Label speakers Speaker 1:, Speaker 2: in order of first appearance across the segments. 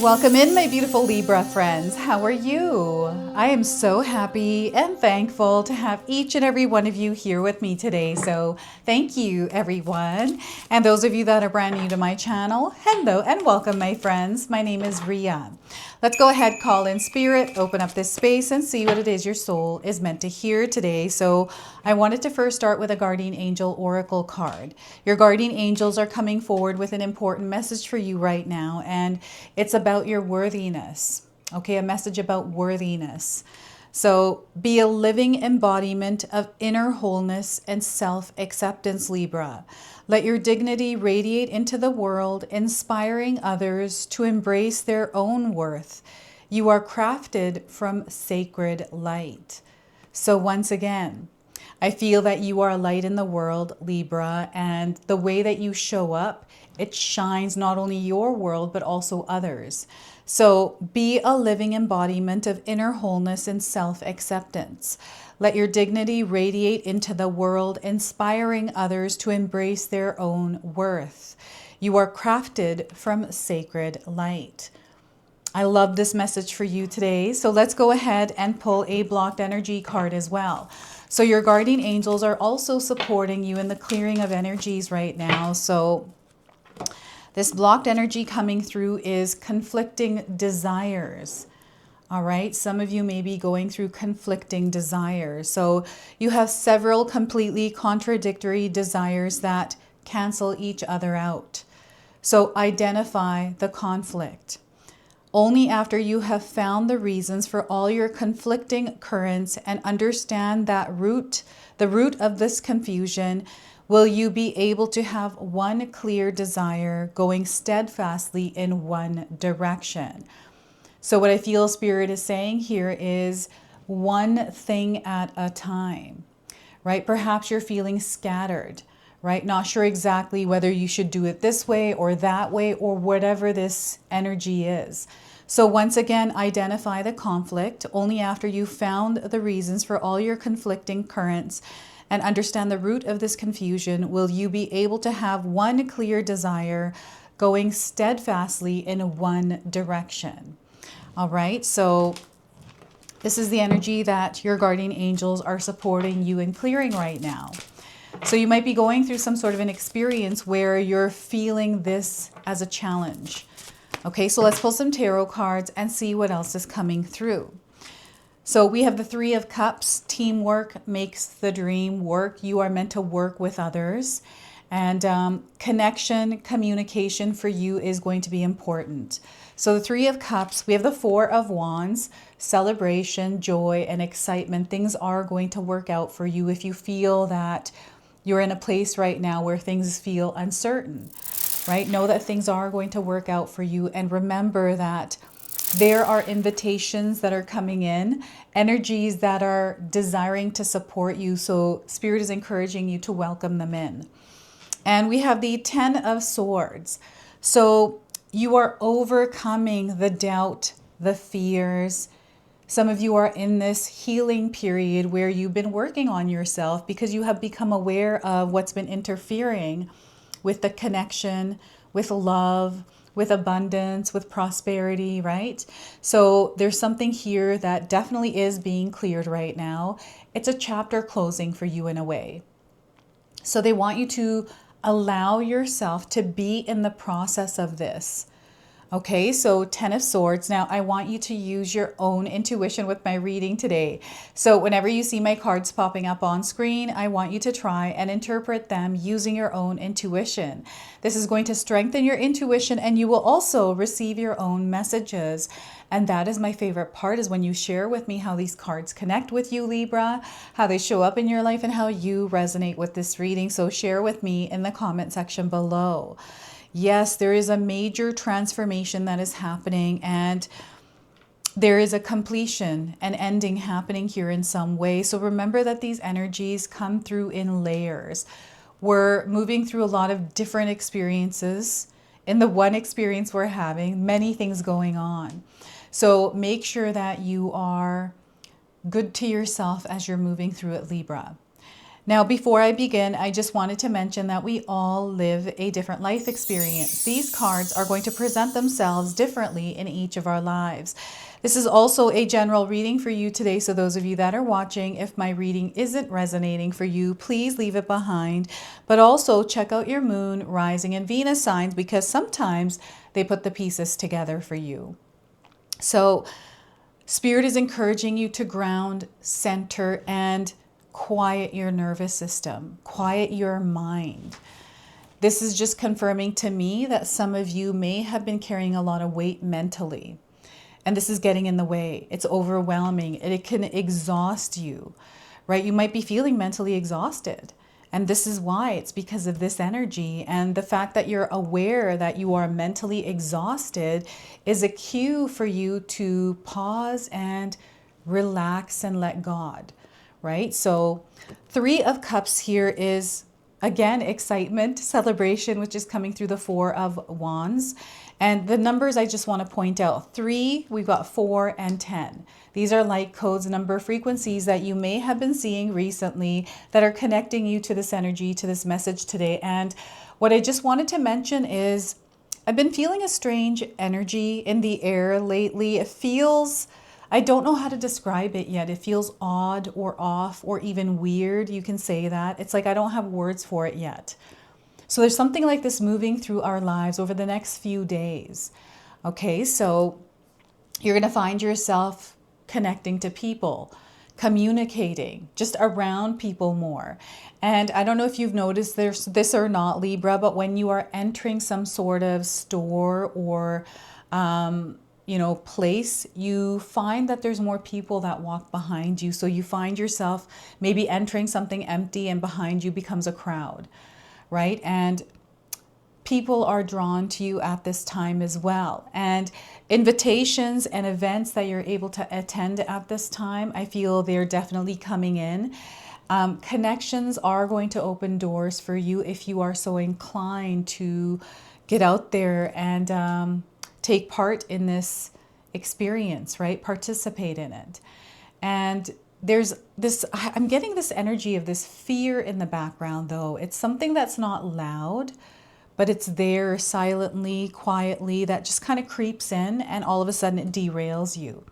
Speaker 1: Welcome in, my beautiful Libra friends. How are you? I am so happy and thankful to have each and every one of you here with me today. So thank you, everyone. And those of you that are brand new to my channel, hello and welcome, my friends. My name is Ria. Let's go ahead, call in spirit, open up this space and see what it is your soul is meant to hear today. So I wanted to first start with a guardian angel oracle card. Your guardian angels are coming forward with an important message for you right now, and it's about your worthiness. Okay, a message about worthiness. So be a living embodiment of inner wholeness and self-acceptance, Libra. Let your dignity radiate into the world, inspiring others to embrace their own worth. You are crafted from sacred light. So once again, I feel that you are a light in the world, Libra, and the way that you show up, it shines not only your world, but also others. So be a living embodiment of inner wholeness and self-acceptance. Let your dignity radiate into the world, inspiring others to embrace their own worth. You are crafted from sacred light. I love this message for you today. So let's go ahead and pull a blocked energy card as well. So your guardian angels are also supporting you in the clearing of energies right now. So this blocked energy coming through is conflicting desires. All right, some of you may be going through conflicting desires. So you have several completely contradictory desires that cancel each other out. So identify the conflict. Only after you have found the reasons for all your conflicting currents and understand that the root of this confusion, will you be able to have one clear desire going steadfastly in one direction. So what I feel Spirit is saying here is one thing at a time, right? Perhaps you're feeling scattered, right? Not sure exactly whether you should do it this way or that way or whatever this energy is. So once again, identify the conflict. Only after you found the reasons for all your conflicting currents and understand the root of this confusion, will you be able to have one clear desire going steadfastly in one direction. All right, so this is the energy that your guardian angels are supporting you in clearing right now. So you might be going through some sort of an experience where you're feeling this as a challenge. Okay, so let's pull some tarot cards and see what else is coming through. So we have the Three of Cups. Teamwork makes the dream work. You are meant to work with others. And connection, communication for you is going to be important. So the Three of Cups, we have the Four of Wands, celebration, joy, and excitement. Things are going to work out for you if you feel that you're in a place right now where things feel uncertain, right? Know that things are going to work out for you. And remember that there are invitations that are coming in, energies that are desiring to support you. So Spirit is encouraging you to welcome them in. And we have the Ten of Swords. So you are overcoming the doubt, the fears. Some of you are in this healing period where you've been working on yourself because you have become aware of what's been interfering with the connection, with love, with abundance, with prosperity, right? So there's something here that definitely is being cleared right now. It's a chapter closing for you in a way. So they want you to allow yourself to be in the process of this. Okay, so Ten of Swords. Now, I want you to use your own intuition with my reading today. So whenever you see my cards popping up on screen, I want you to try and interpret them using your own intuition. This is going to strengthen your intuition, and you will also receive your own messages. And that is my favorite part, is when you share with me how these cards connect with you, Libra, how they show up in your life, and how you resonate with this reading. So share with me in the comment section below. Yes, there is a major transformation that is happening, and there is a completion, an ending happening here in some way. So remember that these energies come through in layers. We're moving through a lot of different experiences. In the one experience we're having, many things going on. So make sure that you are good to yourself as you're moving through it, Libra. Now, before I begin, I just wanted to mention that we all live a different life experience. These cards are going to present themselves differently in each of our lives. This is also a general reading for you today, so those of you that are watching, if my reading isn't resonating for you, please leave it behind. But also check out your moon, rising, and Venus signs, because sometimes they put the pieces together for you. So Spirit is encouraging you to ground, center, and quiet your nervous system, quiet your mind. This is just confirming to me that some of you may have been carrying a lot of weight mentally, and this is getting in the way. It's overwhelming and it can exhaust you, right? You might be feeling mentally exhausted. And this is why. It's because of this energy, and the fact that you're aware that you are mentally exhausted is a cue for you to pause and relax and let God. Right? So 3 of Cups here is, again, excitement, celebration, which is coming through the 4 of Wands. And the numbers I just want to point out, 3, we've got 4 and 10. These are light codes, number frequencies that you may have been seeing recently that are connecting you to this energy, to this message today. And what I just wanted to mention is I've been feeling a strange energy in the air lately. It feels, I don't know how to describe it yet. It feels odd or off or even weird. You can say that. It's like I don't have words for it yet. So there's something like this moving through our lives over the next few days. Okay, so you're going to find yourself connecting to people, communicating, just around people more. And I don't know if you've noticed this or not, Libra, but when you are entering some sort of store or place, you find that there's more people that walk behind you. So you find yourself maybe entering something empty and behind you becomes a crowd, right? And people are drawn to you at this time as well. And invitations and events that you're able to attend at this time, I feel they're definitely coming in. Connections are going to open doors for you if you are so inclined to get out there and take part in this experience, right? Participate in it. And there's this, I'm getting this energy of this fear in the background though. It's something that's not loud, but it's there silently, quietly, that just kind of creeps in and all of a sudden it derails you.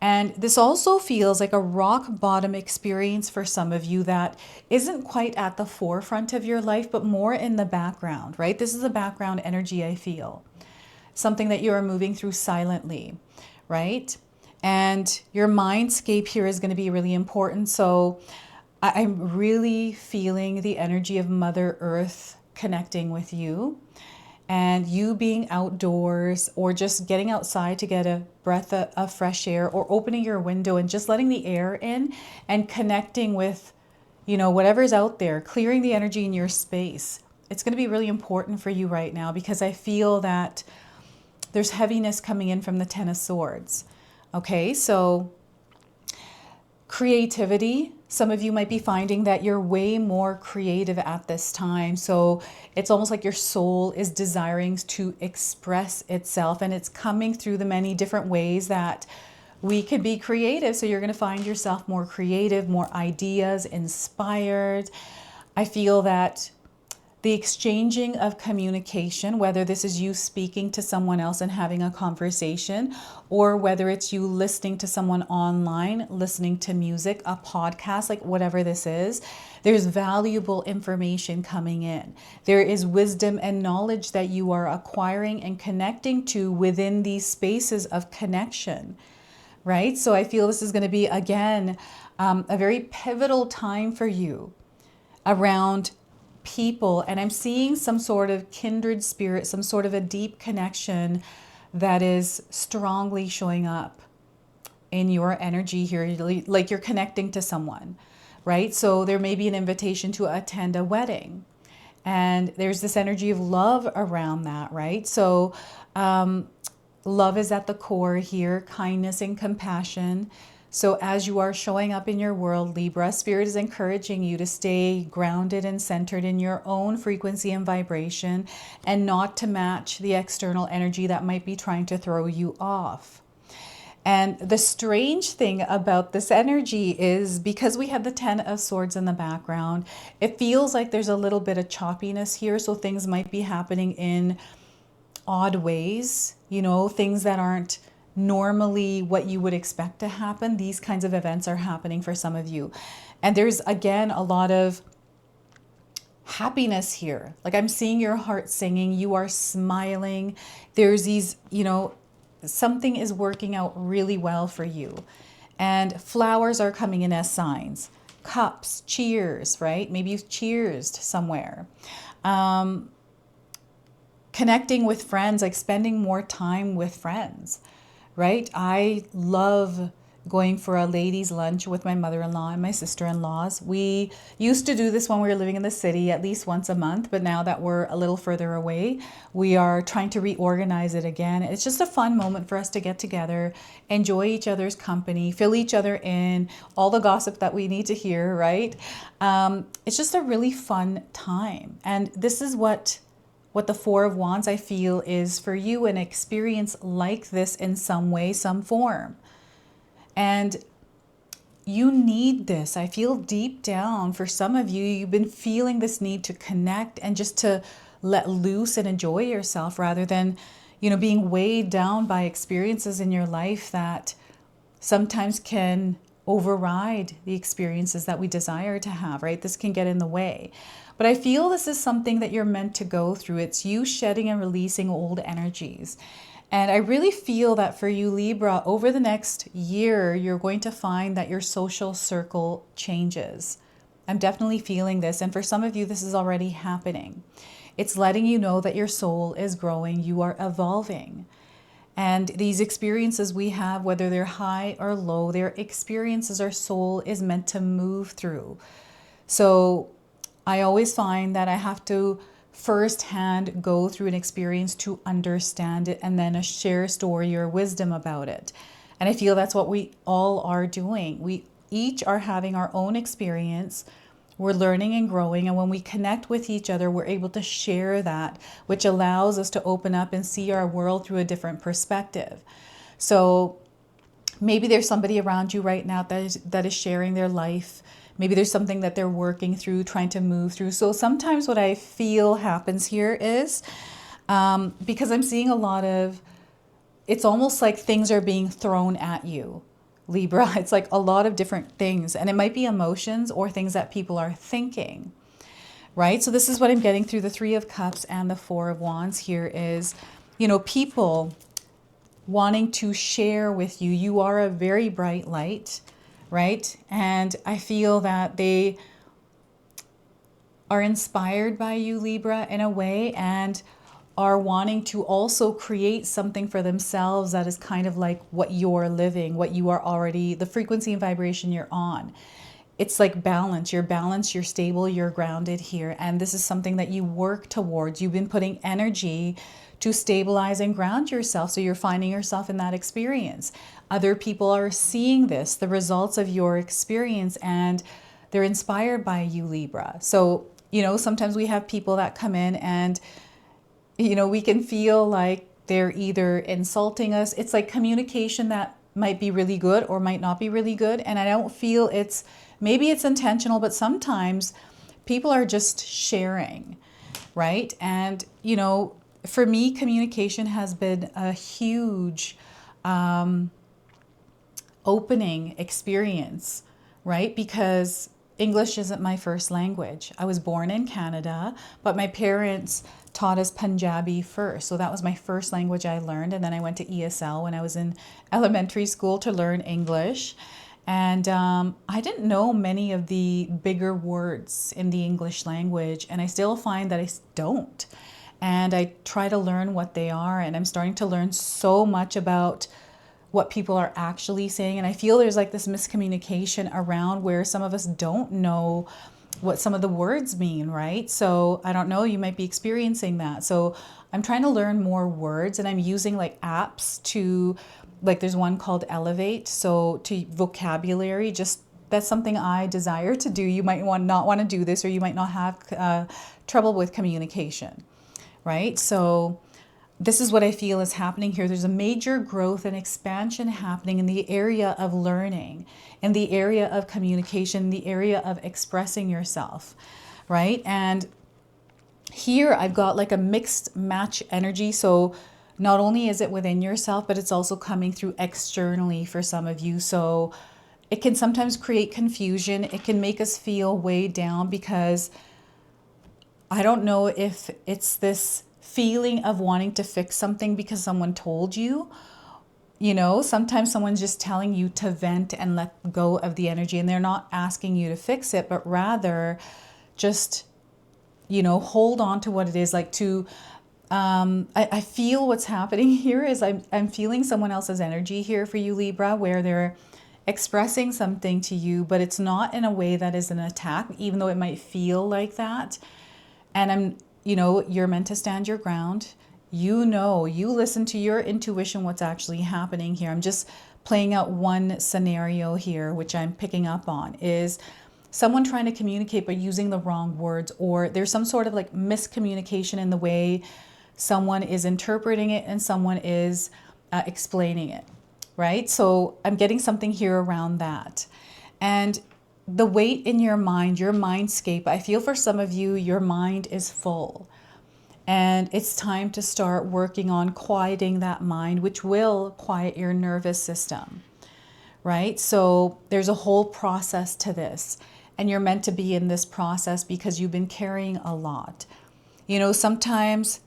Speaker 1: And this also feels like a rock bottom experience for some of you that isn't quite at the forefront of your life, but more in the background, right? This is a background energy I feel. Something that you are moving through silently, right? And your mindscape here is going to be really important. So I'm really feeling the energy of Mother Earth connecting with you, and you being outdoors or just getting outside to get a breath of fresh air, or opening your window and just letting the air in and connecting with, whatever's out there, clearing the energy in your space. It's going to be really important for you right now, because I feel that there's heaviness coming in from the Ten of Swords. Okay, so creativity. Some of you might be finding that you're way more creative at this time. So it's almost like your soul is desiring to express itself, and it's coming through the many different ways that we can be creative. So you're going to find yourself more creative, more ideas, inspired. I feel that the exchanging of communication, whether this is you speaking to someone else and having a conversation, or whether it's you listening to someone online, listening to music, a podcast, like whatever this is, there's valuable information coming in. There is wisdom and knowledge that you are acquiring and connecting to within these spaces of connection, right? So I feel this is going to be, again, a very pivotal time for you around people, and I'm seeing some sort of kindred spirit, some sort of a deep connection that is strongly showing up in your energy here, like you're connecting to someone, right? So there may be an invitation to attend a wedding, and there's this energy of love around that, right? So love is at the core here, kindness and compassion. So as you are showing up in your world, Libra, Spirit is encouraging you to stay grounded and centered in your own frequency and vibration, and not to match the external energy that might be trying to throw you off. And the strange thing about this energy is because we have the 10 of Swords in the background, it feels like there's a little bit of choppiness here. So things might be happening in odd ways, you know, things that aren't normally what you would expect to happen. These kinds of events are happening for some of you. And there's, again, a lot of happiness here. Like I'm seeing your heart singing, you are smiling. There's these, you know, something is working out really well for you. And flowers are coming in as signs. Cups, cheers, right? Maybe you've cheersed somewhere. Connecting with friends, like spending more time with friends, right? I love going for a ladies' lunch with my mother-in-law and my sister-in-laws. We used to do this when we were living in the city at least once a month, but now that we're a little further away, we are trying to reorganize it again. It's just a fun moment for us to get together, enjoy each other's company, fill each other in, all the gossip that we need to hear, right? It's just a really fun time. And this is what the Four of Wands, I feel, is for you, an experience like this in some way, some form. And you need this. I feel deep down for some of you, you've been feeling this need to connect and just to let loose and enjoy yourself rather than, you know, being weighed down by experiences in your life that sometimes can override the experiences that we desire to have, right? This can get in the way. But I feel this is something that you're meant to go through. It's you shedding and releasing old energies. And I really feel that for you, Libra, over the next year, you're going to find that your social circle changes. I'm definitely feeling this. And for some of you, this is already happening. It's letting you know that your soul is growing. You are evolving. And these experiences we have, whether they're high or low, they're experiences our soul is meant to move through. So I always find that I have to firsthand go through an experience to understand it and then share a story or wisdom about it. And I feel that's what we all are doing. We each are having our own experience. We're learning and growing. And when we connect with each other, we're able to share that, which allows us to open up and see our world through a different perspective. So maybe there's somebody around you right now that is sharing their life. Maybe there's something that they're working through, trying to move through. So sometimes what I feel happens here is, because I'm seeing a lot of, it's almost like things are being thrown at you, Libra. It's like a lot of different things. And it might be emotions or things that people are thinking, right? So this is what I'm getting through the Three of Cups and the Four of Wands here is, you know, people wanting to share with you. You are a very bright light, right? And I feel that they are inspired by you, Libra, in a way, and are wanting to also create something for themselves that is kind of like what you're living, what you are already, the frequency and vibration you're on. It's like balance. You're balanced, you're stable, you're grounded here. And this is something that you work towards. You've been putting energy to stabilize and ground yourself. So you're finding yourself in that experience. Other people are seeing this, the results of your experience, and they're inspired by you, Libra. So, you know, sometimes we have people that come in and, you know, we can feel like they're either insulting us. It's like communication that might be really good or might not be really good. And I don't feel it's, maybe it's intentional, but sometimes people are just sharing, right? And, you know, for me, communication has been a huge opening experience, right? Because English isn't my first language. I was born in Canada, but my parents taught us Punjabi first. So that was my first language I learned. And then I went to ESL when I was in elementary school to learn English. And I didn't know many of the bigger words in the English language. And I still find that I don't. And I try to learn what they are. And I'm starting to learn so much about what people are actually saying. And I feel there's like this miscommunication around where some of us don't know what some of the words mean, right? So I don't know, you might be experiencing that. So I'm trying to learn more words, and I'm using like apps to, like there's one called Elevate. So to vocabulary, just that's something I desire to do. You might not want to do this, or you might not have trouble with communication, right? So this is what I feel is happening here. There's a major growth and expansion happening in the area of learning, in the area of communication, the area of expressing yourself, right? And here I've got like a mixed match energy. So not only is it within yourself, but it's also coming through externally for some of you. So it can sometimes create confusion. It can make us feel weighed down because I don't know if it's this feeling of wanting to fix something because someone told you. You know, sometimes someone's just telling you to vent and let go of the energy, and they're not asking you to fix it, but rather just, you know, hold on to what it is. Like to, I feel what's happening here is I'm feeling someone else's energy here for you, Libra, where they're expressing something to you, but it's not in a way that is an attack, even though it might feel like that. And you know, you're meant to stand your ground. You know, you listen to your intuition, what's actually happening here. I'm just playing out one scenario here, which I'm picking up on, is someone trying to communicate but using the wrong words, or there's some sort of like miscommunication in the way someone is interpreting it and someone is explaining it, right? So I'm getting something here around that. And the weight in your mind, your mindscape, I feel for some of you, your mind is full. And it's time to start working on quieting that mind, which will quiet your nervous system, right? So there's a whole process to this. And you're meant to be in this process because you've been carrying a lot. You know, sometimes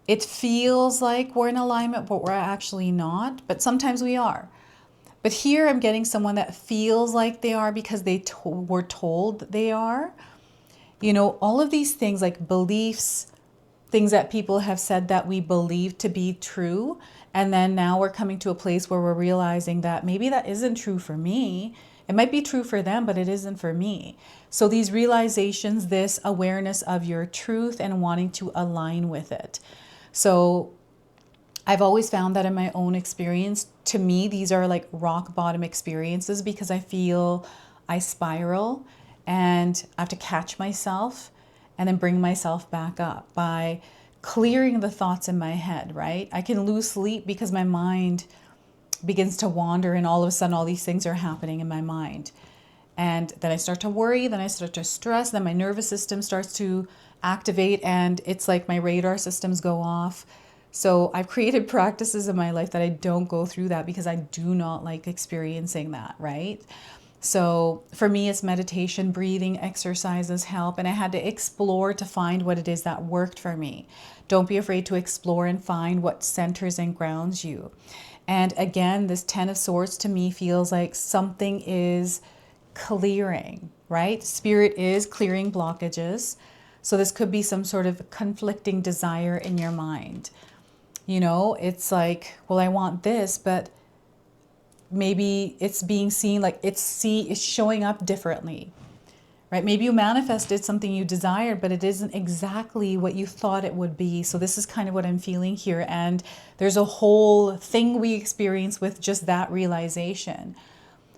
Speaker 1: it feels like we're in alignment, but we're actually not. But sometimes we are. But here I'm getting someone that feels like they are because they were told they are. You know, all of these things like beliefs, things that people have said that we believe to be true. And then now we're coming to a place where we're realizing that maybe that isn't true for me. It might be true for them, but it isn't for me. So these realizations, this awareness of your truth and wanting to align with it. So I've always found that in my own experience, to me, these are like rock bottom experiences because I feel I spiral and I have to catch myself and then bring myself back up by clearing the thoughts in my head, right? I can lose sleep because my mind begins to wander and all of a sudden all these things are happening in my mind. And then I start to worry, then I start to stress, then my nervous system starts to activate and it's like my radar systems go off. So I've created practices in my life that I don't go through that because I do not like experiencing that, right? So for me, it's meditation, breathing exercises help. And I had to explore to find what it is that worked for me. Don't be afraid to explore and find what centers and grounds you. And again, this 10 of Swords to me feels like something is clearing, right? Spirit is clearing blockages. So this could be some sort of conflicting desire in your mind. You know, it's like, well, I want this, but maybe it's being seen like it's showing up differently, right? Maybe you manifested something you desired, but it isn't exactly what you thought it would be. So this is kind of what I'm feeling here. And there's a whole thing we experience with just that realization.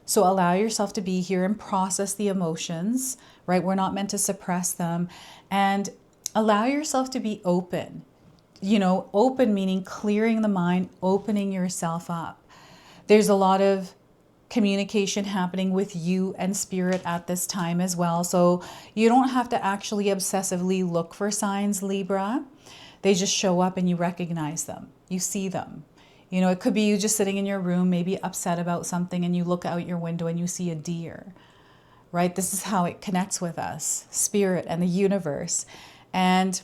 Speaker 1: So allow yourself to be here and process the emotions, right? We're not meant to suppress them. And allow yourself to be open. You know, open meaning clearing the mind, opening yourself up. There's a lot of communication happening with you and spirit at this time as well. So you don't have to actually obsessively look for signs, Libra. They just show up and you recognize them. You see them. You know, it could be you just sitting in your room, maybe upset about something, and you look out your window and you see a deer, right? This is how it connects with us, spirit and the universe. And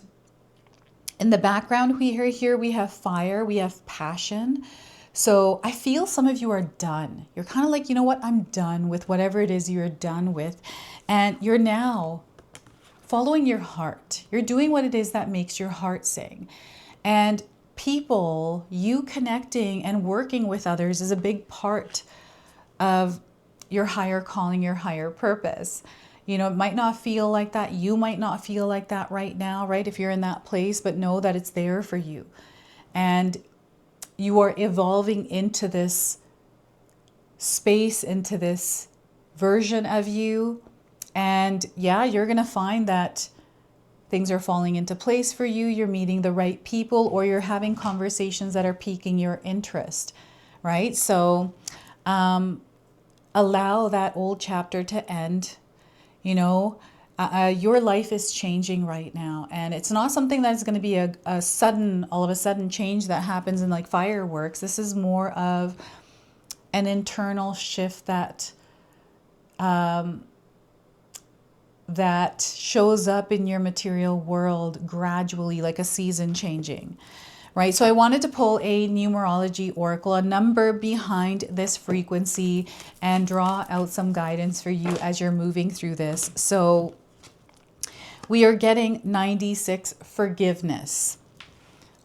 Speaker 1: in the background we have fire, we have passion. So I feel some of you are done. You're kind of like, you know what? I'm done with whatever it is you're done with. And you're now following your heart. You're doing what it is that makes your heart sing. And people, you connecting and working with others is a big part of your higher calling, your higher purpose. You know, it might not feel like that. You might not feel like that right now, right? If you're in that place, but know that it's there for you. And you are evolving into this space, into this version of you. And yeah, you're going to find that things are falling into place for you, you're meeting the right people, or you're having conversations that are piquing your interest, right? So allow that old chapter to end. You know, your life is changing right now, and it's not something that's going to be a sudden, all of a sudden change that happens in like fireworks. This is more of an internal shift that that shows up in your material world gradually, like a season changing, right? So I wanted to pull a numerology oracle, a number behind this frequency, and draw out some guidance for you as you're moving through this. So we are getting 96, forgiveness.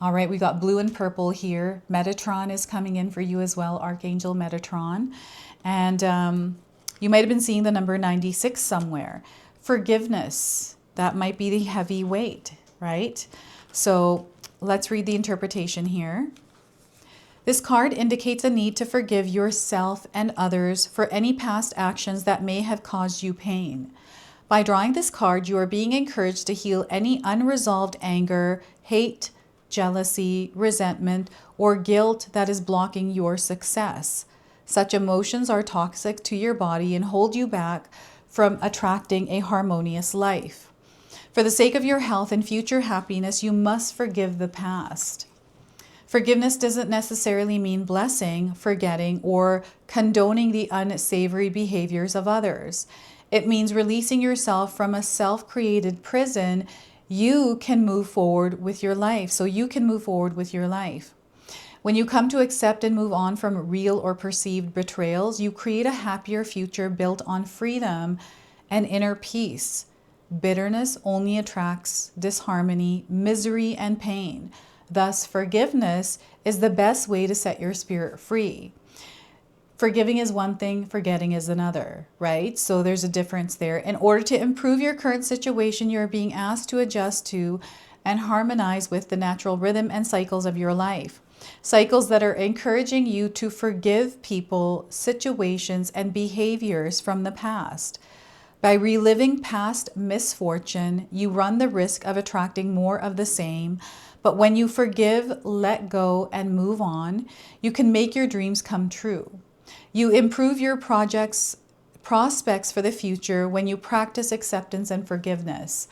Speaker 1: All right, we got blue and purple here. Metatron is coming in for you as well, Archangel Metatron. And you might have been seeing the number 96 somewhere. Forgiveness, that might be the heavy weight, right? So let's read the interpretation here. This card indicates a need to forgive yourself and others for any past actions that may have caused you pain. By drawing this card, you are being encouraged to heal any unresolved anger, hate, jealousy, resentment, or guilt that is blocking your success. Such emotions are toxic to your body and hold you back from attracting a harmonious life. For the sake of your health and future happiness, you must forgive the past. Forgiveness doesn't necessarily mean blessing, forgetting, or condoning the unsavory behaviors of others. It means releasing yourself from a self-created prison. You can move forward with your life. So you can move forward with your life. When you come to accept and move on from real or perceived betrayals, you create a happier future built on freedom and inner peace. Bitterness only attracts disharmony, misery, and pain. Thus, forgiveness is the best way to set your spirit free. Forgiving is one thing, forgetting is another, right? So there's a difference there. In order to improve your current situation, you're being asked to adjust to and harmonize with the natural rhythm and cycles of your life. Cycles that are encouraging you to forgive people, situations, and behaviors from the past. By reliving past misfortune, you run the risk of attracting more of the same. But when you forgive, let go, and move on, you can make your dreams come true. You improve your prospects for the future when you practice acceptance and forgiveness.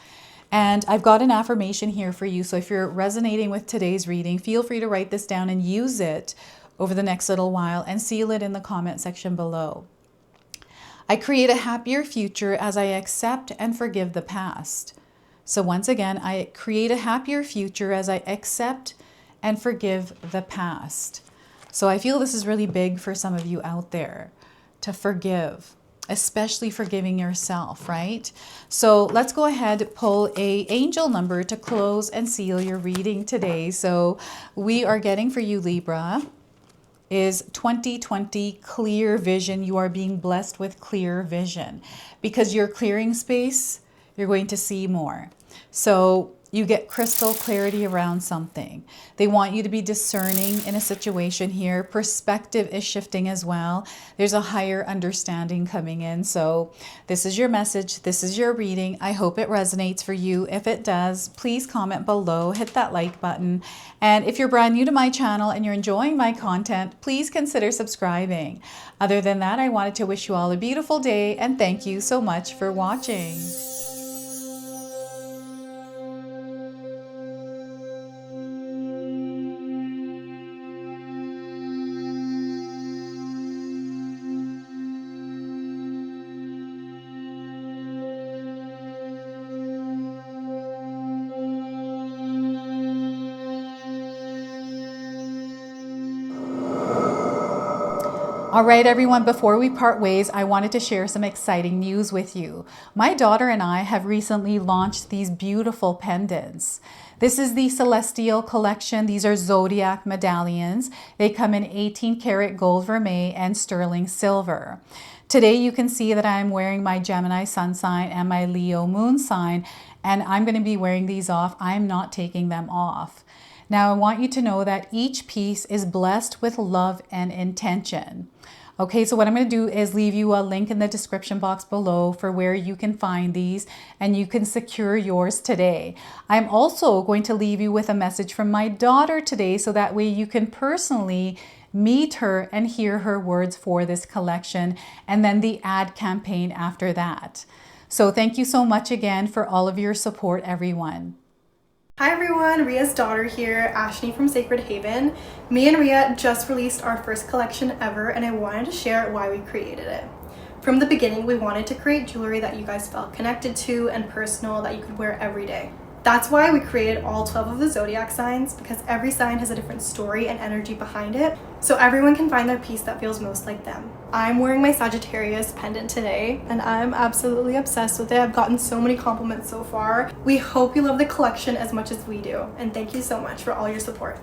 Speaker 1: And I've got an affirmation here for you. So if you're resonating with today's reading, feel free to write this down and use it over the next little while and seal it in the comment section below. I create a happier future as I accept and forgive the past. So once again, I create a happier future as I accept and forgive the past. So I feel this is really big for some of you out there, to forgive, especially forgiving yourself, right? So let's go ahead, pull a angel number to close and seal your reading today. So we are getting for you, Libra, is 2020 clear vision. You are being blessed with clear vision because you're clearing space. You're going to see more. So you get crystal clarity around something. They want you to be discerning in a situation here. Perspective is shifting as well. There's a higher understanding coming in. So this is your message. This is your reading. I hope it resonates for you. If it does, please comment below, hit that like button. And if you're brand new to my channel and you're enjoying my content, please consider subscribing. Other than that, I wanted to wish you all a beautiful day and thank you so much for watching. All right, everyone, before we part ways, I wanted to share some exciting news with you. My daughter and I have recently launched these beautiful pendants. This is the Celestial Collection. These are zodiac medallions. They come in 18 karat gold vermeil and sterling silver. Today, you can see that I'm wearing my Gemini sun sign and my Leo moon sign, and I'm going to be wearing these off. I'm not taking them off. Now, I want you to know that each piece is blessed with love and intention. Okay, so what I'm going to do is leave you a link in the description box below for where you can find these and you can secure yours today. I'm also going to leave you with a message from my daughter today so that way you can personally meet her and hear her words for this collection and then the ad campaign after that. So thank you so much again for all of your support, everyone.
Speaker 2: Hi everyone, Ria's daughter here, Ashni from Sacred Haven. Me and Ria just released our first collection ever and I wanted to share why we created it. From the beginning, we wanted to create jewelry that you guys felt connected to and personal that you could wear every day. That's why we created all 12 of the zodiac signs, because every sign has a different story and energy behind it, so everyone can find their piece that feels most like them. I'm wearing my Sagittarius pendant today, and I'm absolutely obsessed with it. I've gotten so many compliments so far. We hope you love the collection as much as we do, and thank you so much for all your support.